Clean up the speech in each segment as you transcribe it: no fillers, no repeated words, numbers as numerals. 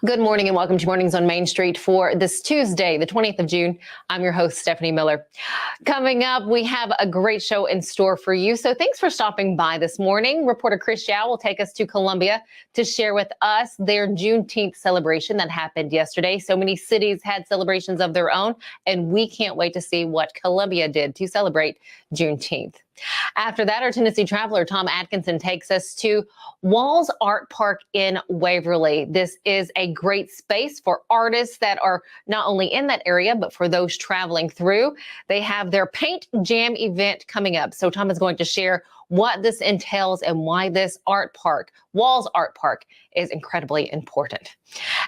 Good morning and welcome to Mornings on Main Street for this Tuesday, the 20th of June. I'm your host, Stefanie Miller. Coming up, we have a great show in store for you. So thanks for stopping by this morning. Reporter Chris Yao will take us to Columbia to share with us their Juneteenth celebration that happened yesterday. So many cities had celebrations of their own, and we can't wait to see what Columbia did to celebrate Juneteenth. After that, our Tennessee traveler, Tom Adkinson, takes us to Walls Art Park in Waverly. This is a great space for artists that are not only in that area, but for those traveling through. They have their Paint Jam event coming up. So Tom is going to share what this entails and why this art park, Walls Art Park, is incredibly important.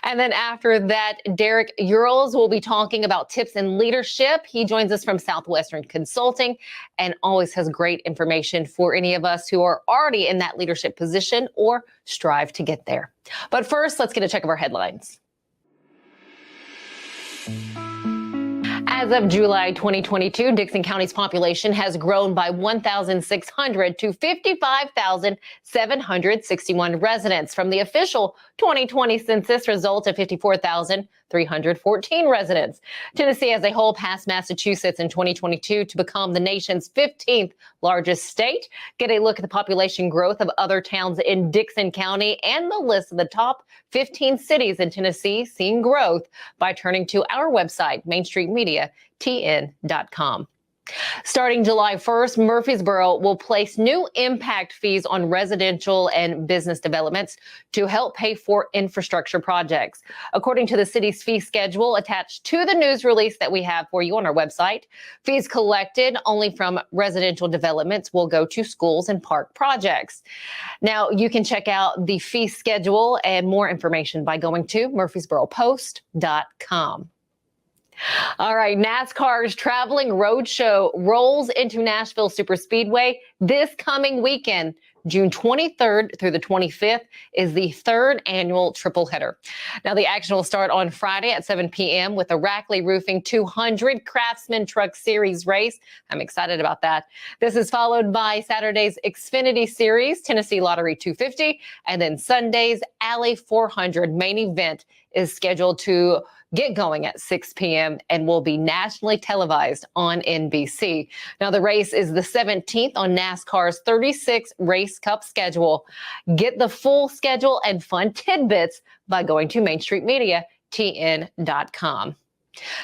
And then after that, Derek Eurales will be talking about tips in leadership. He joins us from Southwestern Consulting and always has great information for any of us who are already in that leadership position or strive to get there. But first, let's get a check of our headlines. As of July 2022, Dickson County's population has grown by 1,600 to 55,761 residents from the official 2020 census result of 54,314 residents. Tennessee as a whole passed Massachusetts in 2022 to become the nation's 15th largest state. Get a look at the population growth of other towns in Dickson County and the list of the top 15 cities in Tennessee seeing growth by turning to our website, mainstreetmediatn.com. Starting July 1st, Murfreesboro will place new impact fees on residential and business developments to help pay for infrastructure projects. According to the city's fee schedule attached to the news release that we have for you on our website, fees collected only from residential developments will go to schools and park projects. Now, you can check out the fee schedule and more information by going to murfreesboropost.com. All right, NASCAR's Traveling Roadshow rolls into Nashville Superspeedway this coming weekend. June 23rd through the 25th is the third annual triple header. Now, the action will start on Friday at 7 p.m. with a Rackley Roofing 200 Craftsman Truck Series race. I'm excited about that. This is followed by Saturday's Xfinity Series, Tennessee Lottery 250, and then Sunday's Alley 400 main event is scheduled to get going at 6 p.m. and will be nationally televised on NBC. Now, the race is the 17th on NASCAR's 36 race cup schedule. Get the full schedule and fun tidbits by going to mainstreetmediatn.com.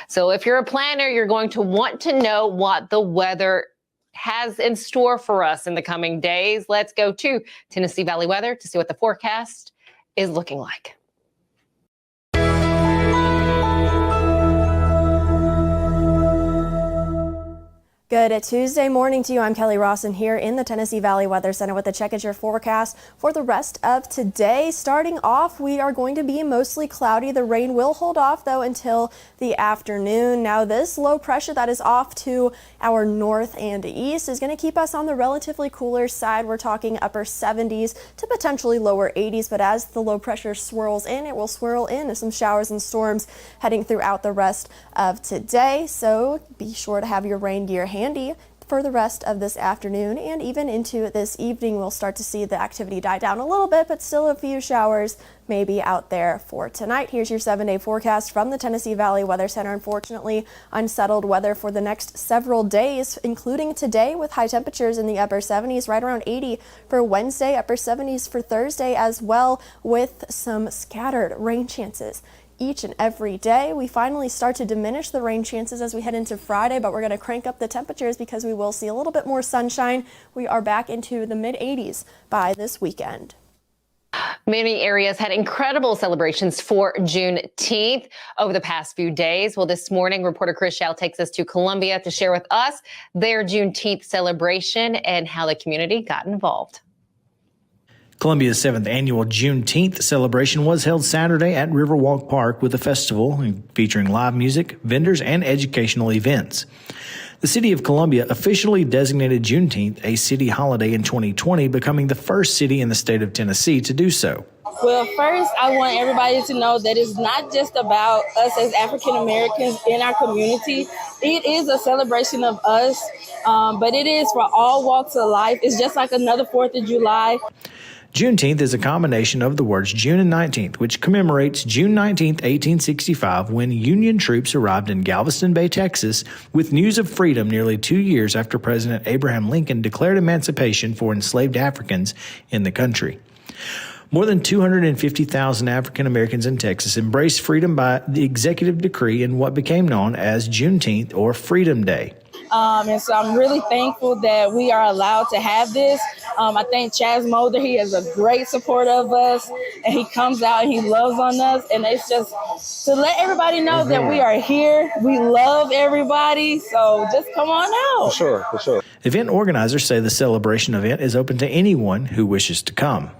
So if you're a planner, you're going to want to know what the weather has in store for us in the coming days. Let's go to Tennessee Valley Weather to see what the forecast is looking like. Good Tuesday morning to you. I'm Kelly Rawson here in the Tennessee Valley Weather Center with a check at your forecast for the rest of today. Starting off, we are going to be mostly cloudy. The rain will hold off, though, until the afternoon. Now, this low pressure that is off to our north and east is going to keep us on the relatively cooler side. We're talking upper 70s to potentially lower 80s, but as the low pressure swirls in, it will swirl in some showers and storms heading throughout the rest of today. So be sure to have your rain gear handy for the rest of this afternoon and even into this evening. We'll start to see the activity die down a little bit, but still a few showers maybe out there for tonight. Here's your 7-day forecast from the Tennessee Valley Weather Center. Unfortunately, unsettled weather for the next several days, including today with high temperatures in the upper 70s, right around 80 for Wednesday, upper 70s for Thursday as well, with some scattered rain chances each and every day. We finally start to diminish the rain chances as we head into Friday, but we're going to crank up the temperatures because we will see a little bit more sunshine. We are back into the mid 80s by this weekend. Many areas had incredible celebrations for Juneteenth over the past few days. Well, this morning, reporter Chris Yao takes us to Columbia to share with us their Juneteenth celebration and how the community got involved. Columbia's 7th annual Juneteenth celebration was held Saturday at Riverwalk Park with a festival featuring live music, vendors, and educational events. The city of Columbia officially designated Juneteenth a city holiday in 2020, becoming the first city in the state of Tennessee to do so. Well, first, I want everybody to know that it's not just about us as African Americans in our community. It is a celebration of us, but it is for all walks of life. It's just like another 4th of July. Juneteenth is a combination of the words June and 19th, which commemorates June 19th, 1865, when Union troops arrived in Galveston Bay, Texas, with news of freedom nearly 2 years after President Abraham Lincoln declared emancipation for enslaved Africans in the country. More than 250,000 African Americans in Texas embraced freedom by the executive decree in what became known as Juneteenth, or Freedom Day. And so I'm really thankful that we are allowed to have this. I thank Chaz Mulder. He is a great supporter of us, and he comes out and he loves on us. And it's just to let everybody know that we are here. We love everybody. So just come on out. For sure. Event organizers say the celebration event is open to anyone who wishes to come.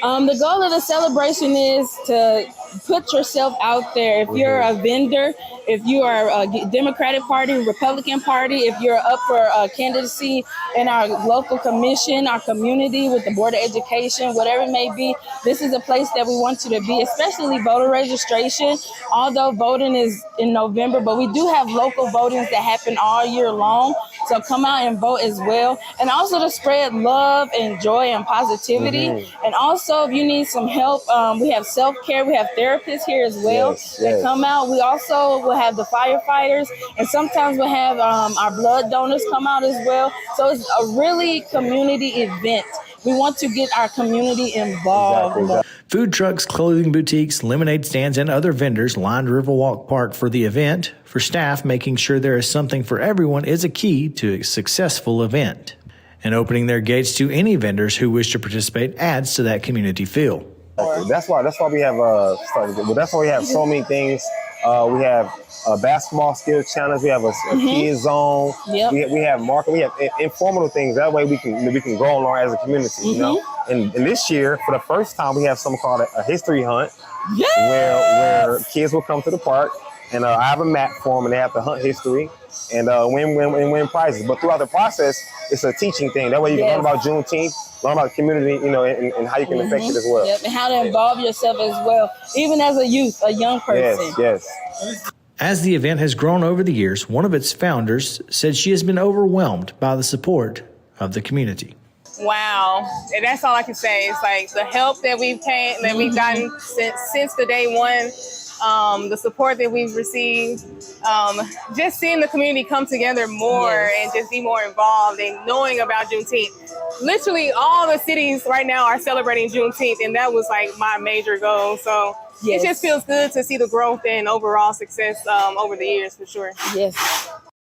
The goal of the celebration is to put yourself out there. If you're a vendor, if you are a Democratic Party, Republican Party, if you're up for a candidacy in our local commission, our community with the Board of Education, whatever it may be, this is a place that we want you to be, especially voter registration. Although voting is in November, but we do have local votings that happen all year long. So come out and vote as well. And also to spread love and joy and positivity. And also, if you need some help, we have self-care. We have therapists here as well that come out. We also will have the firefighters, and sometimes we'll have our blood donors come out as well. So it's a really community event. We want to get our community involved. Exactly. Food trucks, clothing boutiques, lemonade stands, and other vendors lined Riverwalk Park for the event. For staff, making sure there is something for everyone is a key to a successful event. And opening their gates to any vendors who wish to participate adds to that community feel. That's why we have that's why we have so many things. We have basketball skills challenge. We have a kids zone. We have market. We have informal things. That way we can grow along as a community. You know. And this year, for the first time, we have something called a history hunt, where kids will come to the park, and I have a map for them, and they have to hunt history and win prizes. But throughout the process, it's a teaching thing. That way you can learn about Juneteenth, learn about the community, you know, and how you can affect it as well. And how to involve yourself as well, even as a youth, a young person. Yes. As the event has grown over the years, one of its founders said she has been overwhelmed by the support of the community. Wow, and that's all I can say. It's like the help that we've gotten since the day one, the support that we've received, just seeing the community come together more and just be more involved and knowing about Juneteenth. Literally all the cities right now are celebrating Juneteenth, and that was like my major goal. So it just feels good to see the growth and overall success over the years, for sure.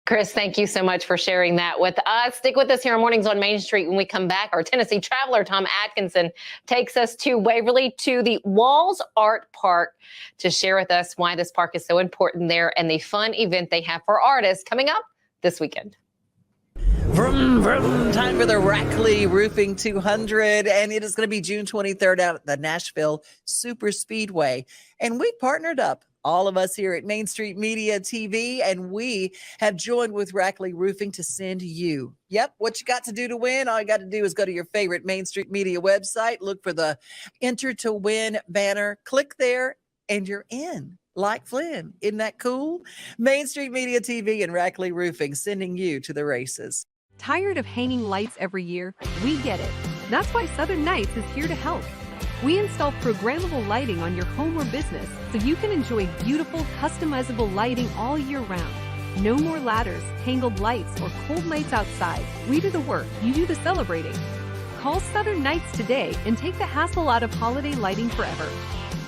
Chris, thank you so much for sharing that with us. Stick with us here on Mornings on Main Street. When we come back, our Tennessee traveler, Tom Adkinson, takes us to Waverly to the Walls Art Park to share with us why this park is so important there and the fun event they have for artists coming up this weekend. Vroom, vroom, time for the Rackley Roofing 200, and it is going to be June 23rd out at the Nashville Super Speedway. And we partnered up, all of us here at Main Street Media TV, and we have joined with Rackley Roofing to send you. Yep, what you got to do to win? All you got to do is go to your favorite Main Street Media website, look for the Enter to Win banner, click there, and you're in. Like Flynn. Isn't that cool? Main Street Media TV and Rackley Roofing sending you to the races. Tired of hanging lights every year? We get it. That's why Southern Nights is here to help. We install programmable lighting on your home or business so you can enjoy beautiful, customizable lighting all year round. No more ladders, tangled lights, or cold nights outside. We do the work, you do the celebrating. Call Southern Nights today and take the hassle out of holiday lighting forever.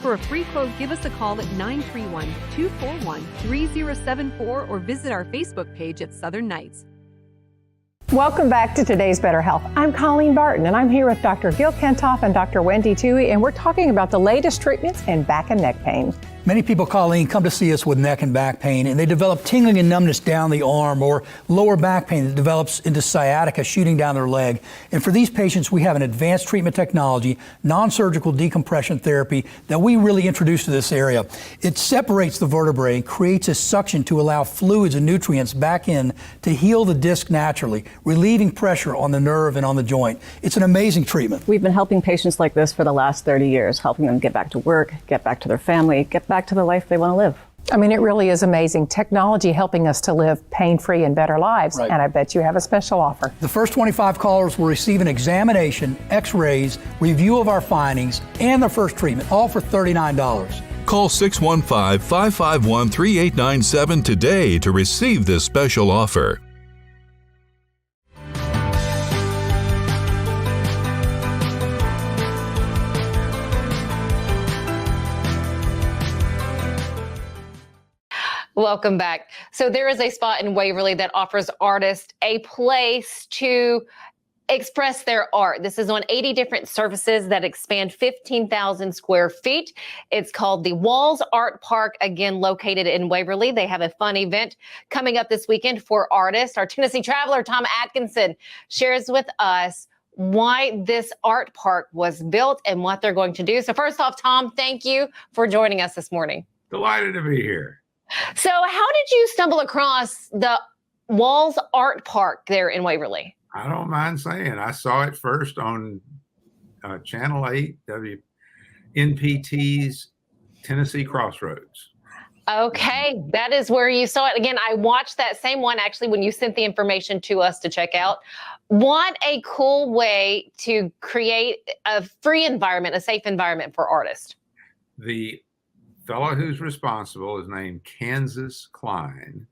For a free quote, give us a call at 931-241-3074 or visit our Facebook page at Southern Nights. Welcome back to Today's Better Health. I'm Colleen Barton, and I'm here with Dr. Gil Kentoff and Dr. Wendy Toohey, and we're talking about the latest treatments in back and neck pain. Many people, Colleen, come to see us with neck and back pain, and they develop tingling and numbness down the arm or lower back pain that develops into sciatica shooting down their leg. And for these patients, we have an advanced treatment technology, non-surgical decompression therapy, that we really introduced to this area. It separates the vertebrae and creates a suction to allow fluids and nutrients back in to heal the disc naturally, relieving pressure on the nerve and on the joint. It's an amazing treatment. We've been helping patients like this for the last 30 years, helping them get back to work, get back to their family, get back to the life they want to live. I mean, it really is amazing. Technology helping us to live pain-free and better lives. Right. And I bet you have a special offer. The first 25 callers will receive an examination, x-rays, review of our findings, and their first treatment, all for $39. Call 615-551-3897 today to receive this special offer. Welcome back. So there is a spot in Waverly that offers artists a place to express their art. This is on 80 different surfaces that expand 15,000 square feet. It's called the Walls Art Park, again, located in Waverly. They have a fun event coming up this weekend for artists. Our Tennessee traveler, Tom Adkinson, shares with us why this art park was built and what they're going to do. So first off, Tom, thank you for joining us this morning. Delighted to be here. So how did you stumble across the Walls Art Park there in Waverly? I don't mind saying I saw it first on Channel 8, WNPT's Tennessee Crossroads. Okay, that is where you saw it. Again, I watched that same one actually when you sent the information to us to check out. What a cool way to create a free environment, a safe environment for artists. The fellow who's responsible is named Kansas Klein.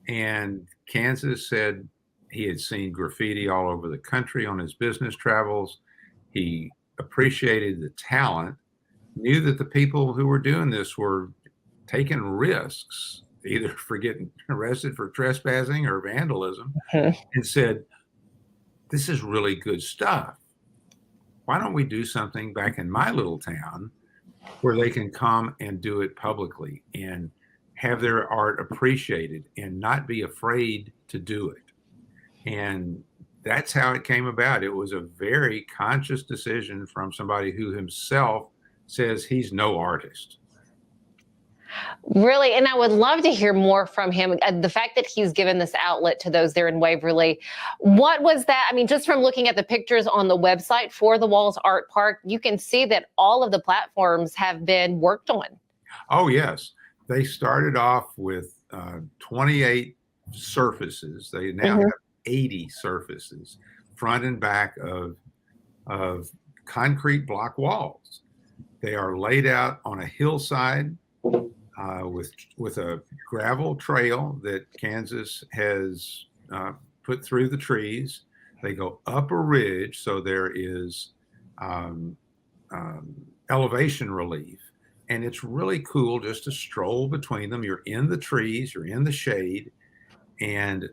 And Kansas said he had seen graffiti all over the country on his business travels. He appreciated the talent, knew that the people who were doing this were taking risks, either for getting arrested for trespassing or vandalism, and said, this is really good stuff. Why don't we do something back in my little town where they can come and do it publicly and have their art appreciated and not be afraid to do it. And that's how it came about. It was a very conscious decision from somebody who himself says he's no artist. Really, and I would love to hear more from him. The fact that he's given this outlet to those there in Waverly. What was that? I mean, just from looking at the pictures on the website for the Walls Art Park, you can see that all of the platforms have been worked on. Oh, yes. They started off with 28 surfaces. They now have 80 surfaces, front and back of concrete block walls. They are laid out on a hillside with a gravel trail that Kansas has put through the trees. They go up a ridge, so there is elevation relief. And it's really cool just to stroll between them. You're in the trees, you're in the shade, and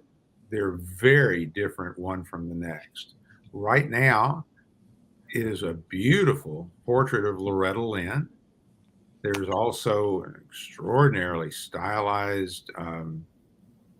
they're very different one from the next. Right now is a beautiful portrait of Loretta Lynn. There's also an extraordinarily stylized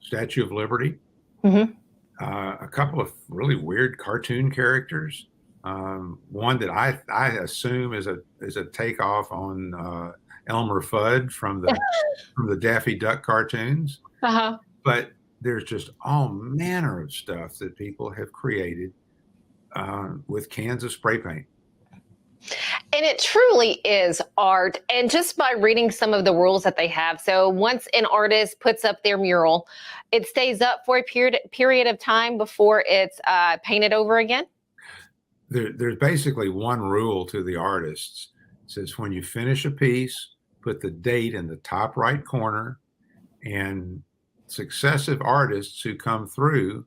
Statue of Liberty, a couple of really weird cartoon characters. One that I assume is a takeoff on Elmer Fudd from the Daffy Duck cartoons. But there's just all manner of stuff that people have created with cans of spray paint. And it truly is art. And just by reading some of the rules that they have. So once an artist puts up their mural, it stays up for a period of time before it's painted over again. There's basically one rule to the artists. It says when you finish a piece, put the date in the top right corner, and successive artists who come through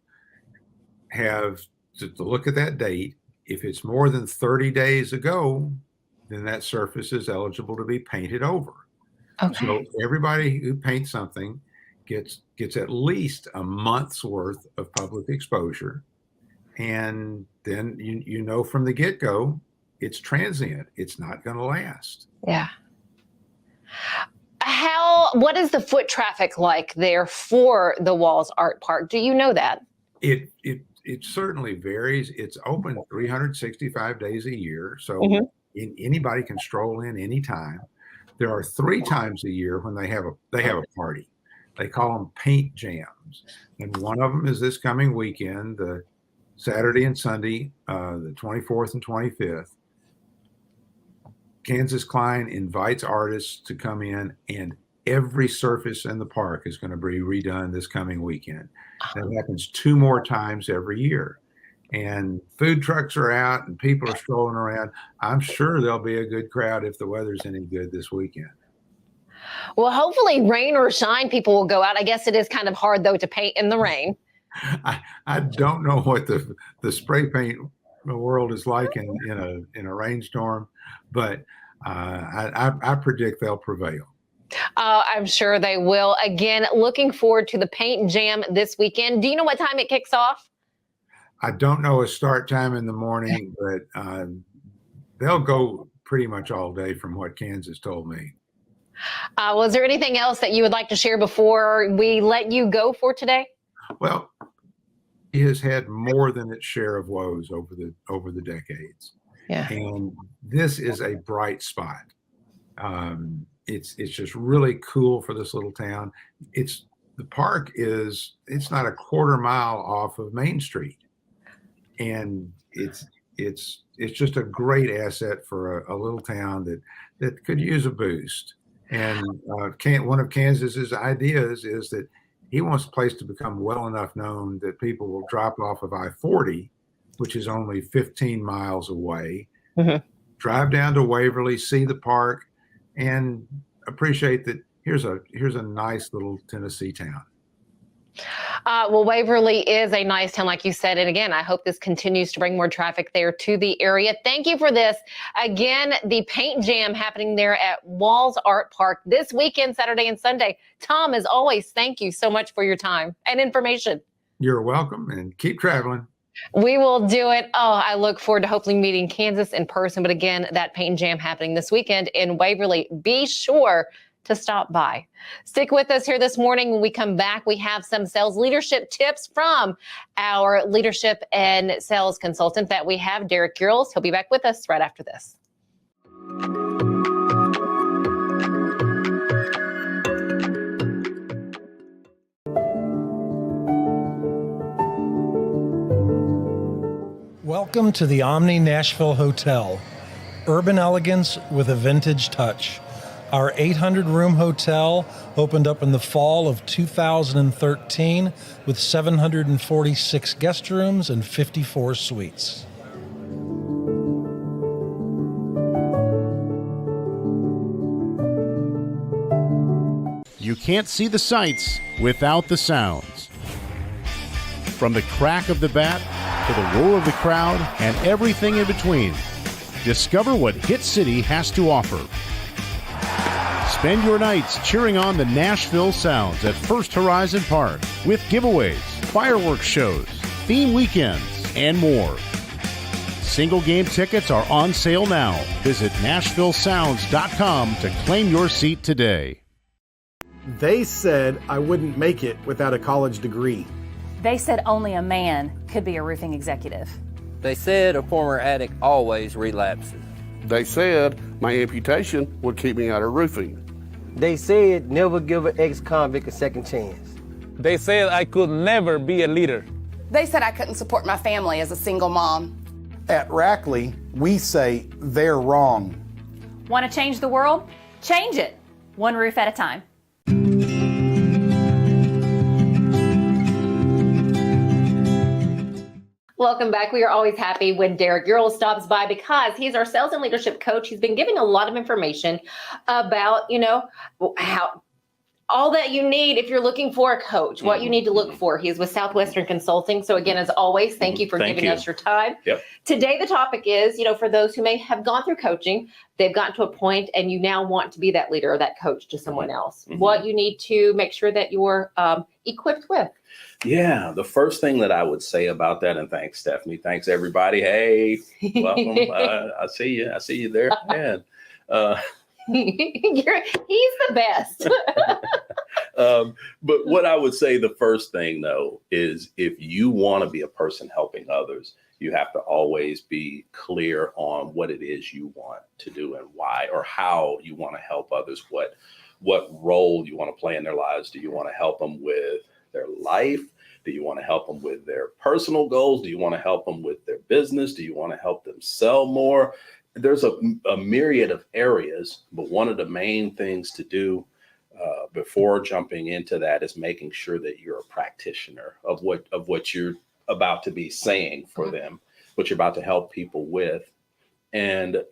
have to look at that date. If it's more than 30 days ago, then that surface is eligible to be painted over. Okay. So everybody who paints something gets at least a month's worth of public exposure. And then you know from the get-go, it's transient. It's not going to last. Yeah. What is the foot traffic like there for the Walls Art Park? Do you know that? It certainly varies. It's open 365 days a year, so anybody can stroll in anytime. There are 3 times a year when they have a party. They call them paint jams, and one of them is this coming weekend, the Saturday and Sunday, the 24th and 25th. Kansas Klein invites artists to come in and every surface in the park is going to be redone this coming weekend. That happens 2 more times every year. And food trucks are out and people are strolling around. I'm sure there'll be a good crowd if the weather's any good this weekend. Well, hopefully rain or shine, people will go out. I guess it is kind of hard, though, to paint in the rain. I don't know what the spray paint world is like in a rainstorm, but I predict they'll prevail. I'm sure they will. Again, looking forward to the paint jam this weekend. Do you know what time it kicks off? I don't know a start time in the morning, but they'll go pretty much all day from what Kansas told me. Was there anything else that you would like to share before we let you go for today? Well, he has had more than its share of woes over the decades. Yeah. And this is a bright spot. It's just really cool for this little town. The park it's not a quarter mile off of Main Street. And it's just a great asset for a little town that could use a boost. And one of Kansas's ideas is that he wants the place to become well enough known that people will drop off of I-40, which is only 15 miles away, drive down to Waverly, see the park, and appreciate that here's a nice little Tennessee town. Well, Waverly is a nice town, like you said. And again, I hope this continues to bring more traffic there to the area. Thank you for this. Again, the paint jam happening there at Walls Art Park this weekend, Saturday and Sunday. Tom, as always, thank you so much for your time and information. You're welcome, and keep traveling. We will do it. Oh, I look forward to hopefully meeting Kansas in person. But again, that paint jam happening this weekend in Waverly. Be sure to stop by. Stick with us here this morning. When we come back, we have some sales leadership tips from our leadership and sales consultant that we have, Derek Eurales. He'll be back with us right after this. Welcome to the Omni Nashville Hotel. Urban elegance with a vintage touch. Our 800-room hotel opened up in the fall of 2013 with 746 guest rooms and 54 suites. You can't see the sights without the sounds. From the crack of the bat to the roar of the crowd and everything in between, discover what Hit City has to offer. Spend your nights cheering on the Nashville Sounds at First Horizon Park with giveaways, fireworks shows, theme weekends, and more. Single game tickets are on sale now. Visit NashvilleSounds.com to claim your seat today. They said I wouldn't make it without a college degree. They said only a man could be a roofing executive. They said a former addict always relapses. They said my amputation would keep me out of roofing. They said never give an ex-convict a second chance. They said I could never be a leader. They said I couldn't support my family as a single mom. At Rackley, we say they're wrong. Want to change the world? Change it, one roof at a time. Welcome back. We are always happy when Derek Eurales stops by because he's our sales and leadership coach. He's been giving a lot of information about, how all that you need if you're looking for a coach, what you need to look for. He's with Southwestern Consulting. So again, as always, thank you for giving us your time. Yep. Today, the topic is, for those who may have gone through coaching, they've gotten to a point and you now want to be that leader or that coach to someone else. What you need to make sure that you're equipped with. Yeah, the first thing that I would say about that, and thanks, Stephanie. Thanks, everybody. Hey, welcome. I see you. I see you there. Man. He's the best. But what I would say the first thing, though, is if you want to be a person helping others, you have to always be clear on what it is you want to do and why, or how you want to help others, what role you want to play in their lives. Do you want to help them with their life? Do you want to help them with their personal goals? Do you want to help them with their business? Do you want to help them sell more? There's a myriad of areas, but one of the main things to do before jumping into that is making sure that you're a practitioner of what you're about to be saying for them, what you're about to help people with. And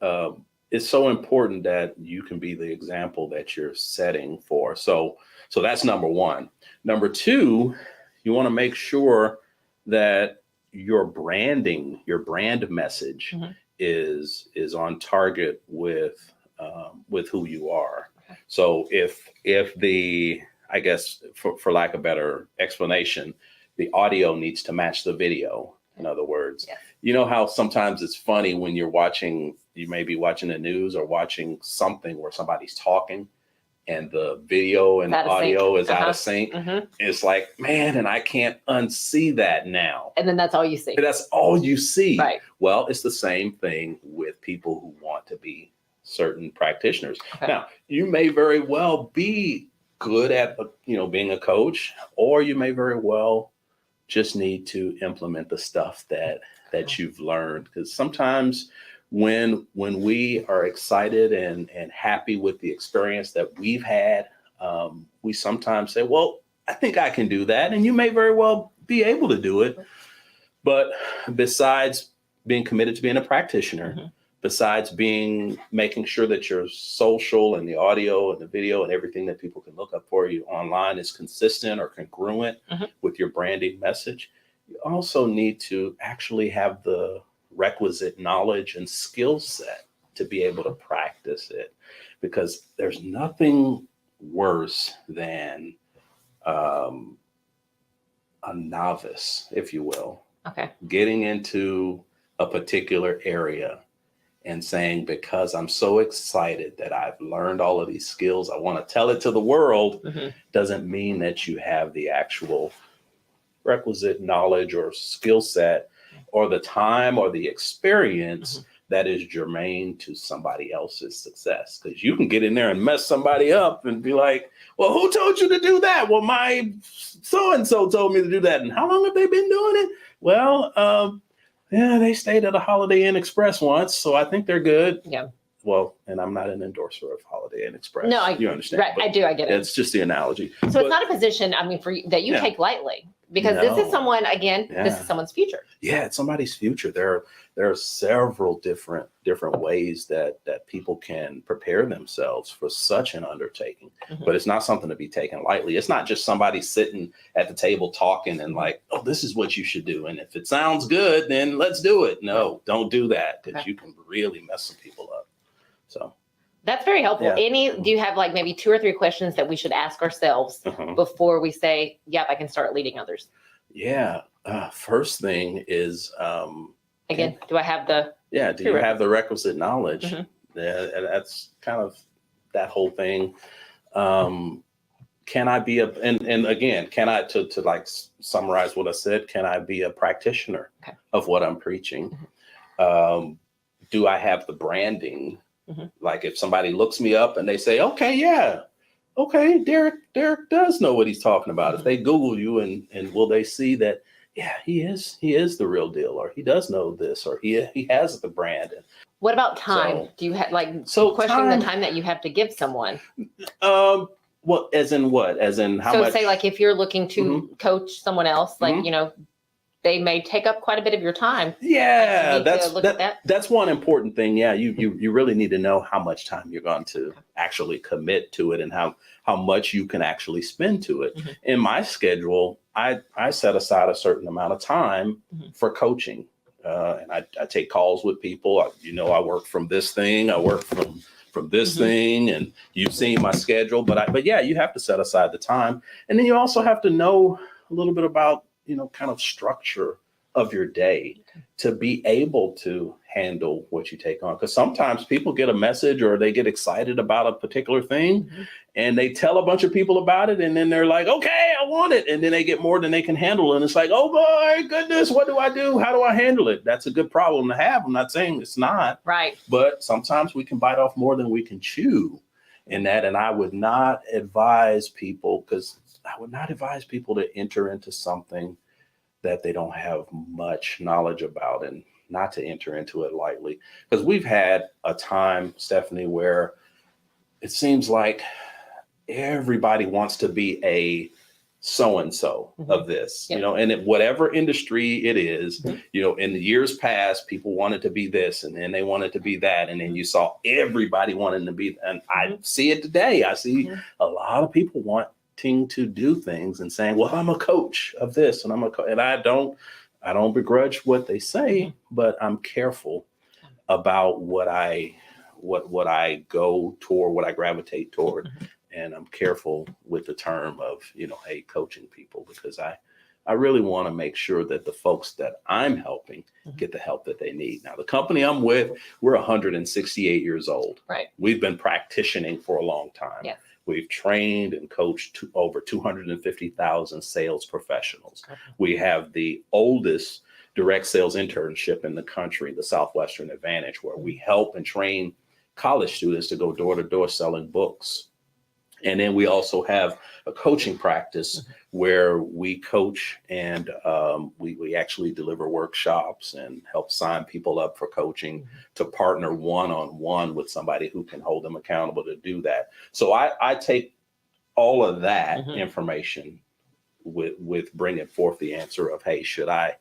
it's so important that you can be the example that you're setting for. So that's number one. Number two, you want to make sure that your branding, your brand message is on target with who you are. So if the, I guess for lack of better explanation, the audio needs to match the video. In other words, you know how sometimes it's funny when you may be watching the news or watching something where somebody's talking and the video and the audio is out of sync. It's like, man, and I can't unsee that now. And then that's all you see. That's all you see. Right. Well, it's the same thing with people who want to be certain practitioners. Now, you may very well be good at, being a coach, or you may very well just need to implement the stuff that you've learned. Because sometimes when we are excited and happy with the experience that we've had, we sometimes say, well, I think I can do that. And you may very well be able to do it. But besides being committed to being a practitioner, besides making sure that your social and the audio and the video and everything that people can look up for you online is consistent or congruent with your branding message, you also need to actually have the requisite knowledge and skill set to be able to practice it, because there's nothing worse than a novice, if you will, getting into a particular area and saying, because I'm so excited that I've learned all of these skills, I want to tell it to the world, doesn't mean that you have the actual requisite knowledge or skill set or the time or the experience that is germane to somebody else's success. Because you can get in there and mess somebody up and be like, well, who told you to do that? Well, my so-and-so told me to do that. And how long have they been doing it? Well, yeah, they stayed at a Holiday Inn Express once, so I think they're good. Yeah. Well, and I'm not an endorser of Holiday Inn Express. No, you understand? Right, I do. I get it. It's just the analogy. So it's not a position, for you, that you take lightly, because this is someone, again, this is someone's future. Yeah, it's somebody's future. There are several different ways that people can prepare themselves for such an undertaking, but it's not something to be taken lightly. It's not just somebody sitting at the table talking and like, oh, this is what you should do. And if it sounds good, then let's do it. No, don't do that, because you can really mess some people up. So that's very helpful. Do you have like maybe 2 or 3 questions that we should ask ourselves before we say, yep, I can start leading others? Yeah. First thing is, again, do I have the do you have the requisite knowledge? That's kind of that whole thing. Can I be and again, can I, to like summarize what I said, can I be a practitioner of what I'm preaching? Do I have the branding? Like if somebody looks me up and they say, okay, Derek does know what he's talking about. If they Google you and will they see that, yeah, he is the real deal, or he does know this, or he has the brand. What about time? Do you have questioning the time that you have to give someone? Well, as in what? As in how much? So say like if you're looking to coach someone else, like, they may take up quite a bit of your time. Yeah, that's one important thing. Yeah, you really need to know how much time you're going to actually commit to it and how much you can actually spend to it. In my schedule, I set aside a certain amount of time for coaching. And I take calls with people. I work from this thing. I work from this thing, and you've seen my schedule. But yeah, you have to set aside the time. And then you also have to know a little bit about, kind of structure of your day to be able to handle what you take on. Because sometimes people get a message or they get excited about a particular thing and they tell a bunch of people about it. And then they're like, okay, I want it. And then they get more than they can handle. And it's like, oh my goodness, what do I do? How do I handle it? That's a good problem to have. I'm not saying it's not. Right. But sometimes we can bite off more than we can chew in that. And I would not advise people to enter into something that they don't have much knowledge about, and not to enter into it lightly. Because we've had a time, Stephanie, where it seems like everybody wants to be a so-and-so of this, you know, and whatever industry it is, you know, in the years past, people wanted to be this and then they wanted to be that. And then you saw everybody wanting to be, and I see it today. I see a lot of people wanting to do things and saying, well, I'm a coach of this and I'm a coach. And I don't begrudge what they say, but I'm careful about what I go toward, what I gravitate toward. And I'm careful with the term of, you know, hey, coaching people, because I really want to make sure that the folks that I'm helping get the help that they need. Now, the company I'm with, we're 168 years old. Right. We've been practicing for a long time. Yes. We've trained and coached over 250,000 sales professionals. Okay. We have the oldest direct sales internship in the country, the Southwestern Advantage, where we help and train college students to go door to door selling books. And then we also have a coaching practice where we coach and we actually deliver workshops and help sign people up for coaching to partner one-on-one with somebody who can hold them accountable to do that. So I take all of that information with bringing forth the answer of, hey, should I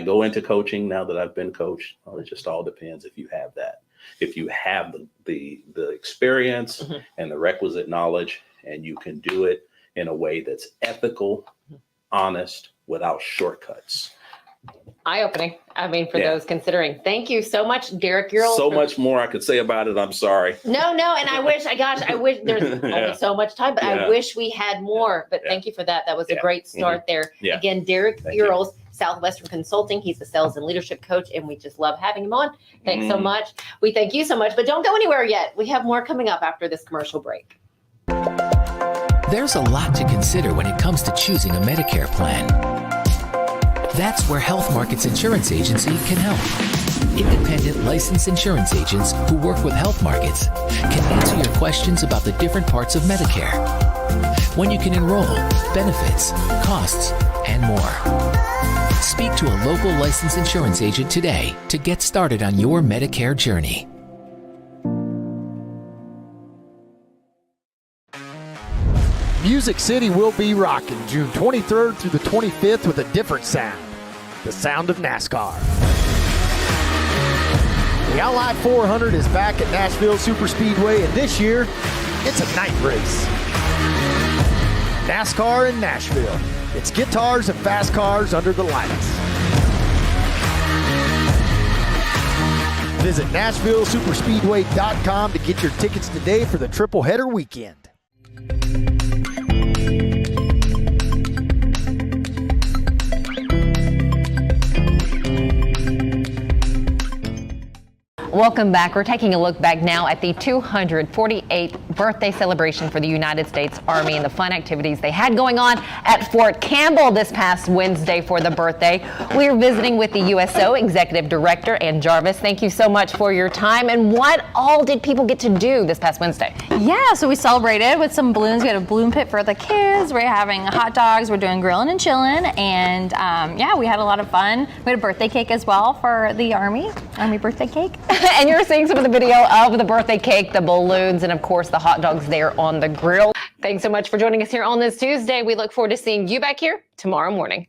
go into coaching now that I've been coached? Well, it just all depends if you have that. If you have the experience and the requisite knowledge, and you can do it in a way that's ethical, honest, without shortcuts. Eye-opening. I mean, for those considering. Thank you so much, Derek Eurales. So much more I could say about it. I'm sorry. No, and I wish there's only so much time, but I wish we had more. But thank you for that. That was a great start there. Yeah. Again, Derek Eurales, Southwestern Consulting. He's a sales and leadership coach, and we just love having him on. Thanks so much. We thank you so much, but don't go anywhere yet. We have more coming up after this commercial break. There's a lot to consider when it comes to choosing a Medicare plan. That's where Health Markets Insurance Agency can help. Independent licensed insurance agents who work with Health Markets can answer your questions about the different parts of Medicare, when you can enroll, benefits, costs, and more. Speak to a local licensed insurance agent today to get started on your Medicare journey. Music City will be rocking June 23rd through the 25th with a different sound, the sound of NASCAR. The Ally 400 is back at Nashville Superspeedway, and this year, it's a night race. NASCAR in Nashville. It's guitars and fast cars under the lights. Visit NashvilleSuperspeedway.com to get your tickets today for the triple header weekend. Welcome back. We're taking a look back now at the 248th birthday celebration for the United States Army and the fun activities they had going on at Fort Campbell this past Wednesday for the birthday. We're visiting with the USO Executive Director, Ann Jarvis. Thank you so much for your time. And what all did people get to do this past Wednesday? Yeah, so we celebrated with some balloons. We had a balloon pit for the kids. We're having hot dogs. We're doing grilling and chilling. And yeah, we had a lot of fun. We had a birthday cake as well for the Army birthday cake. And you're seeing some of the video of the birthday cake, the balloons, and of course the hot dogs there on the grill. Thanks so much for joining us here on this Tuesday. We look forward to seeing you back here tomorrow morning.